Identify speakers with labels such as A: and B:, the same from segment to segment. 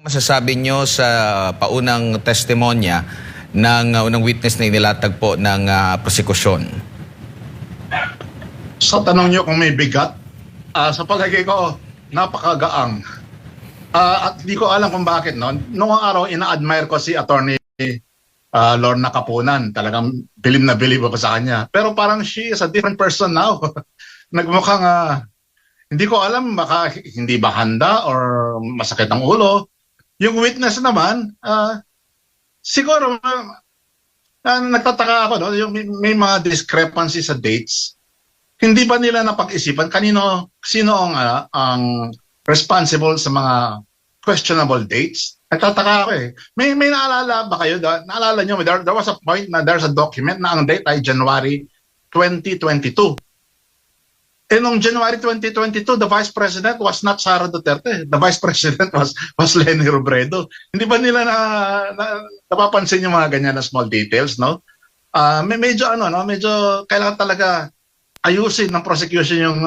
A: Masasabi nyo sa paunang testimonya ng unang witness na inilatag po ng prosekusyon?
B: Sa tanong nyo kung may bigat, sa palagay ko, napakagaang. At di ko alam kung bakit. No? Noong araw, ina-admire ko si Attorney Lorna Capunan. Talagang bilib na bilib ako sa kanya. Pero parang she is a different person now. Nagmukhang, hindi ko alam, baka hindi ba handa or masakit ang ulo. Yung witness naman, siguro, nagtataka ako, no? Yung may mga discrepancy sa dates. Hindi ba nila napag-isipan sino ang responsible sa mga questionable dates? Nagtataka ako eh. May naalala ba kayo? Naalala nyo, there was a point na there's a document na ang date ay January 2022. Eh, noong January 2022, the Vice President was not Sara Duterte. The Vice President was Leni Robredo. Hindi ba nila napapansin yung mga ganyan na small details, no? Medyo kailangan talaga ayusin ng prosecution yung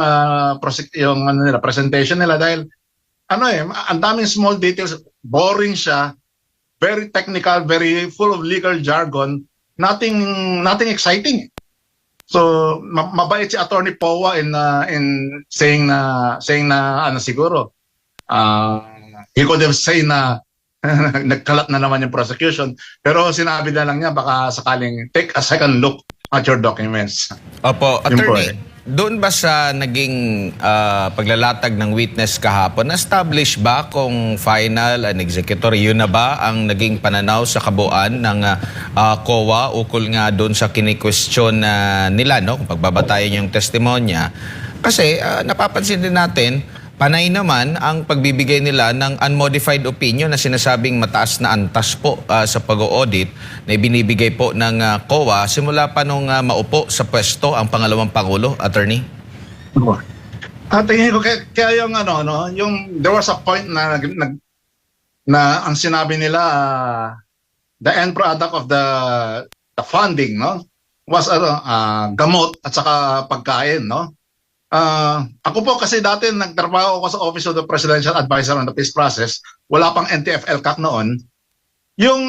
B: presentation nila dahil ang daming small details, boring siya, very technical, very full of legal jargon, nothing exciting. So mabait si Attorney Powa in saying na siguro he could have say na nagkalat na naman yung prosecution, pero sinabi na lang niya baka sakaling take a second look at your documents.
A: Opo, Attorney, doon ba sa naging paglalatag ng witness kahapon, na-establish ba kung final and executor, yun na ba ang naging pananaw sa kabuuan ng COA ukol nga doon sa kini-question nila, no? Kung pagbabatayan yung testimonya? Kasi napapansin din natin, panay naman ang pagbibigay nila ng unmodified opinion na sinasabing mataas na antas po sa pag-audit na ibinibigay po ng COA simula pa nung maupo sa pwesto ang pangalawang Pangulo, Attorney?
B: Tingin ko kaya yung there was a point na ang sinabi nila the end product of the funding, no, was gamot at saka pagkain, no. Ako po kasi dati nagtrabaho ako sa Office of the Presidential Advisor on the Peace Process, wala pang NTF-ELCAC noon. Yung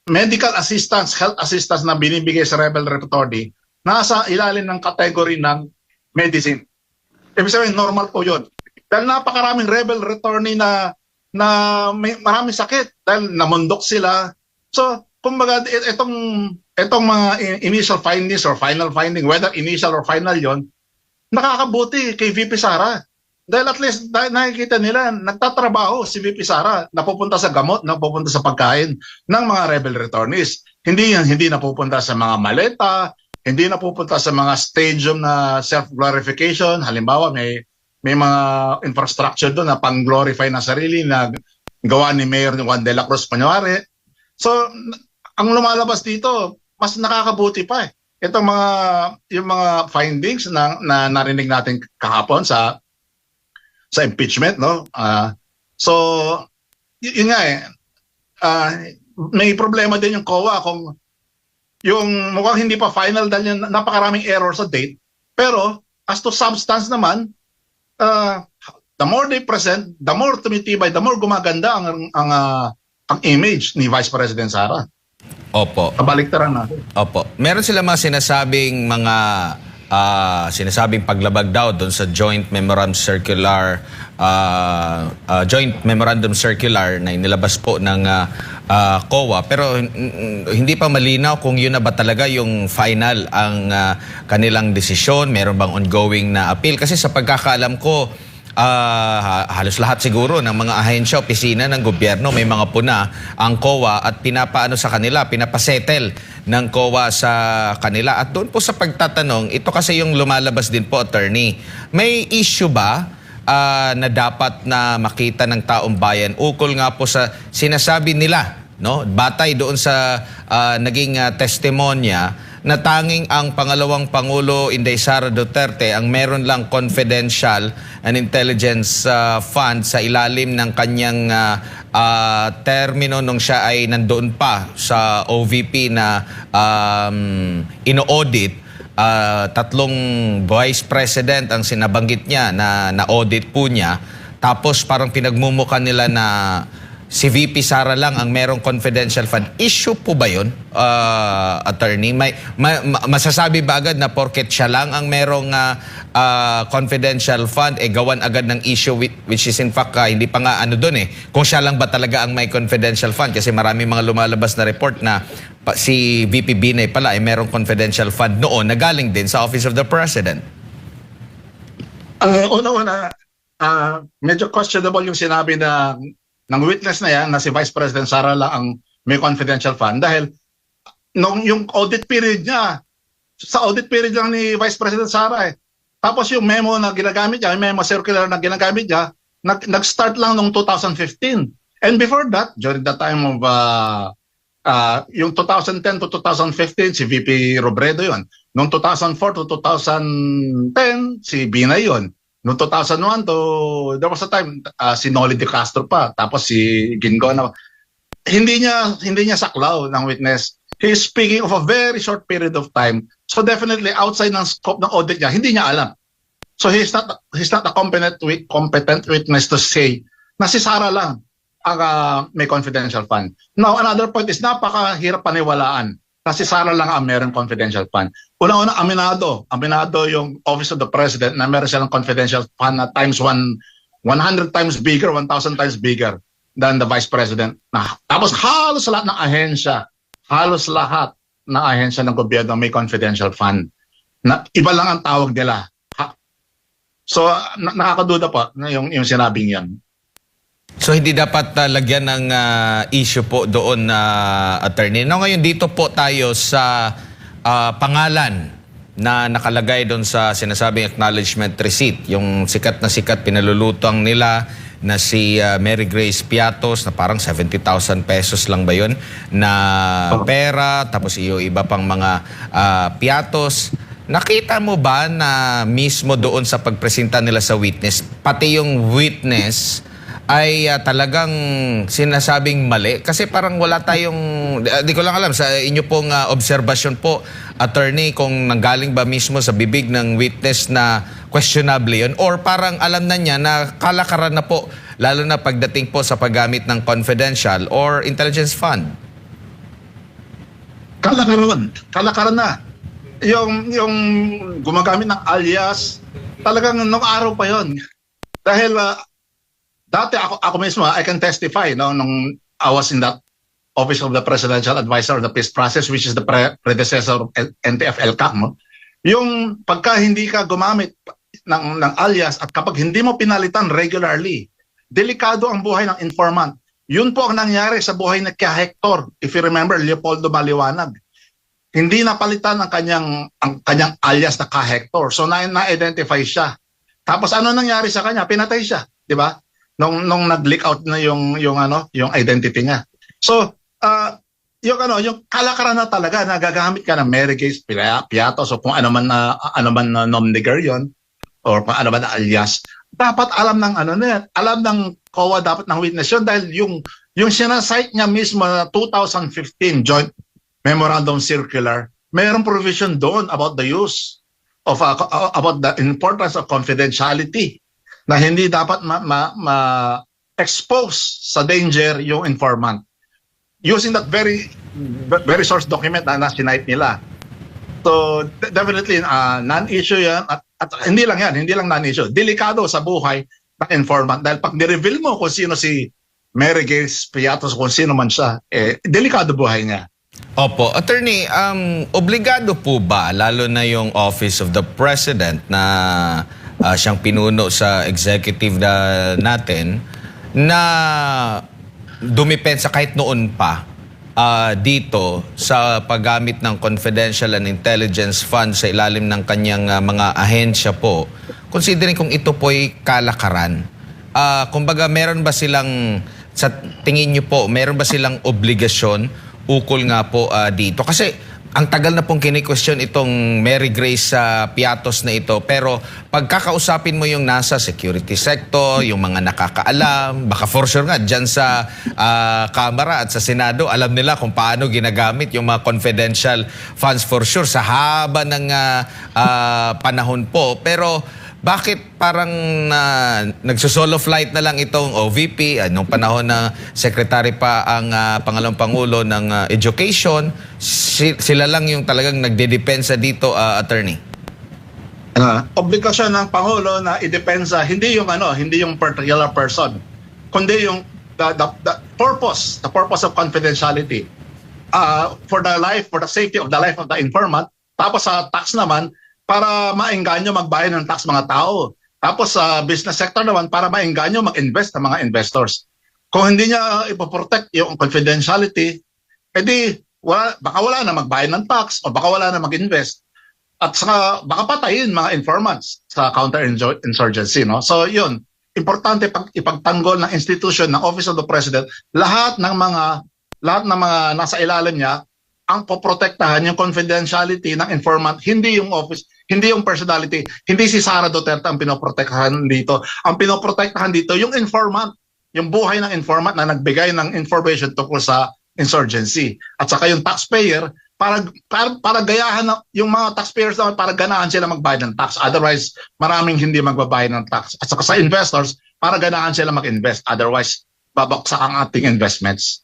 B: medical assistance, health assistance na binibigay sa rebel repertory, nasa ilalim ng category ng medicine. Ibig sabihin, normal po yun. Dahil napakaraming rebel returnee na may maraming sakit dahil namundok sila. So, kumbaga, itong mga initial findings or final finding, whether initial or final yon, nakakabuti kay VP Sara. Dahil at least nakikita nila, nagtatrabaho si VP Sara, napupunta sa gamot, napupunta sa pagkain ng mga rebel returnees. Hindi napupunta sa mga maleta, hindi napupunta sa mga stadium na self-glorification. Halimbawa, may mga infrastructure doon na pang-glorify na sarili na gawa ni Mayor Juan de la Cruz Pañuare. So, ang lumalabas dito, mas nakakabuti pa eh. Itong yung mga findings na narinig natin kahapon sa impeachment, no? So, yun nga eh. May problema din yung COA kung yung mukhang hindi pa final dahil yung napakaraming error sa date. Pero, as to substance naman, the more they present, the more tumitibay, the more gumaganda ang image ni Vice President Sara.
A: Opo.
B: Kabaliktaran natin.
A: Opo. Meron sila sinasabing paglabag daw doon sa Joint Memorandum Circular na inilabas po ng COA, pero hindi pa malinaw kung yun na ba talaga yung final ang kanilang desisyon. Meron bang ongoing na appeal? Kasi sa pagkakaalam ko, halos lahat siguro ng mga ahensya, opisina ng gobyerno may mga puna ang COA at pinapasettle ng COA sa kanila. At doon po sa pagtatanong, ito kasi yung lumalabas din po, Attorney, may issue ba na dapat na makita ng taong bayan ukol nga po sa sinasabi nila, no, batay doon sa naging testimonya na tanging ang pangalawang Pangulo, Inday Sara Duterte, ang meron lang confidential and intelligence fund sa ilalim ng kanyang termino nung siya ay nandoon pa sa OVP na ino-audit. Tatlong vice president ang sinabanggit niya na audit po niya. tapos parang pinagmumuka nila na si VP Sara lang ang merong confidential fund. Issue po ba yun, attorney? Masasabi ba agad na porket siya lang ang merong confidential fund, gawan agad ng issue which is in fact, hindi pa nga ano doon kung siya lang ba talaga ang may confidential fund? Kasi marami mga lumalabas na report na si VP Binay pala ay merong confidential fund noon na galing din sa Office of the President.
B: Una-una, medyo questionable yung sinabi ng witness na yan na si Vice President Sara lang ang may confidential fund dahil yung audit period niya, sa audit period lang ni Vice President Sara Tapos yung memo na ginagamit niya, yung memo circular na ginagamit niya, nag-start lang noong 2015. And before that, during the time of yung 2010 to 2015, si VP Robredo yun. Noong 2004 to 2010, si Binay yun. Noong 2001 to, there was a time, si Noli De Castro pa, tapos si Gingo na. Hindi niya saklaw ng witness. He is speaking of a very short period of time. So definitely outside ng scope ng audit niya, hindi niya alam. So he's not a competent witness to say na si Sara lang ang may confidential fund. Now, another point is napakahirap paniwalaan na si Sara lang ang mayroong confidential fund. Una-una, aminado yung Office of the President na meron silang confidential fund na times 100 times bigger, 1,000 times bigger than the Vice President. Tapos halos lahat ng ahensya ng gobyerno may confidential fund. Iba lang ang tawag nila. So, nakakaduda po yung sinabing yan.
A: So hindi dapat lagyan ng issue po doon na attorney. No, ngayon dito po tayo sa pangalan na nakalagay doon sa sinasabing acknowledgement receipt. Yung sikat na pinalulutang nila na si Mary Grace Piatos na parang 70,000 pesos lang ba yun na pera, tapos iba pang mga Piatos. Nakita mo ba na mismo doon sa pagpresenta nila sa witness, pati yung witness ay talagang sinasabing mali? Kasi parang wala tayong, di ko lang alam, sa inyo pong obserbasyon po, attorney, kung nanggaling ba mismo sa bibig ng witness na questionable yun, or parang alam na niya na kalakaran na po, lalo na pagdating po sa paggamit ng confidential or intelligence fund?
B: Kalakaran na. Yung gumagamit ng alias, talagang nung araw pa yon. Dahil dati ako mismo, I can testify, no, nung I was in that Office of the Presidential Advisor on the Peace Process, which is the predecessor of NTF-ELCAC, no? Yung pagka hindi ka gumamit ng alias at kapag hindi mo pinalitan regularly, delikado ang buhay ng informant. Yun po ang nangyari sa buhay ni Kya Hector. If you remember, Leopoldo Maliwanag. Hindi napalitan ang kanyang alias na Kya Hector. So na-identify siya. Tapos ano nangyari sa kanya? Pinatay siya, di ba? Nung nag-leak out na yung identity niya. So, yung kalakaran na talaga na gagamit ka ng Mary Grace Piatos o kung ano man na nom nigger yon or kung ano man na alias, dapat alam ng COA dapat ng witness yun dahil yung sinasite niya mismo na 2015 Joint Memorandum Circular, mayroong provision doon about the use of about the importance of confidentiality na hindi dapat ma-expose sa danger yung informant using that very source document na sinite nila. So definitely non-issue yan at hindi lang non-issue, delikado sa buhay ng informant dahil pag ni-reveal mo kung sino si Mary Grace Piatos, kung sino man siya, delikado buhay niya.
A: Opo. Attorney, obligado po ba, lalo na yung Office of the President na siyang pinuno sa executive natin, na dumipensa kahit noon pa dito sa paggamit ng confidential and intelligence fund sa ilalim ng kanyang mga ahensya po, considering kung ito po'y kalakaran, kumbaga meron ba silang, sa tingin niyo po, meron ba silang obligasyon ukol nga po dito? Kasi ang tagal na pong kini-question itong Mary Grace Piatos na ito, pero pagkakausapin mo yung nasa security sector, yung mga nakakaalam, baka for sure nga dyan sa Kamara at sa Senado, alam nila kung paano ginagamit yung mga confidential funds for sure sa haba ng panahon po. Pero bakit parang nagsusolo flight na lang itong OVP, nung panahon na secretary pa ang Pangalawang Pangulo ng Education, sila lang yung talagang nagdedepensa dito, attorney?
B: Obligasyon ng Pangulo na idepensa hindi yung particular person, kundi yung the purpose of confidentiality, for the safety of the life of the informant. Tapos sa tax naman, para maengganyo magbayad ng tax mga tao. Tapos sa business sector naman, para maengganyo mag-invest ng mga investors. Kung hindi niya ipoprotect yung confidentiality, edi baka wala na magbayad ng tax o baka wala na mag-invest. At saka baka patayin mga informants sa counterinsurgency. No? So yun, importante ipagtanggol ng institution ng Office of the President lahat ng mga nasa ilalim niya ang poprotektahan yung confidentiality ng informant, hindi yung office, hindi yung personality, hindi si Sara Duterte ang pinoprotektahan dito. Ang pinoprotektahan dito yung informant, yung buhay ng informant na nagbigay ng information tungkol sa insurgency. At saka yung taxpayer, para gayahan yung mga taxpayers naman, para ganahan sila magbayad ng tax. Otherwise, maraming hindi magbabayad ng tax. At saka sa investors, para ganahan sila mag-invest. Otherwise, babaksak ang ating investments.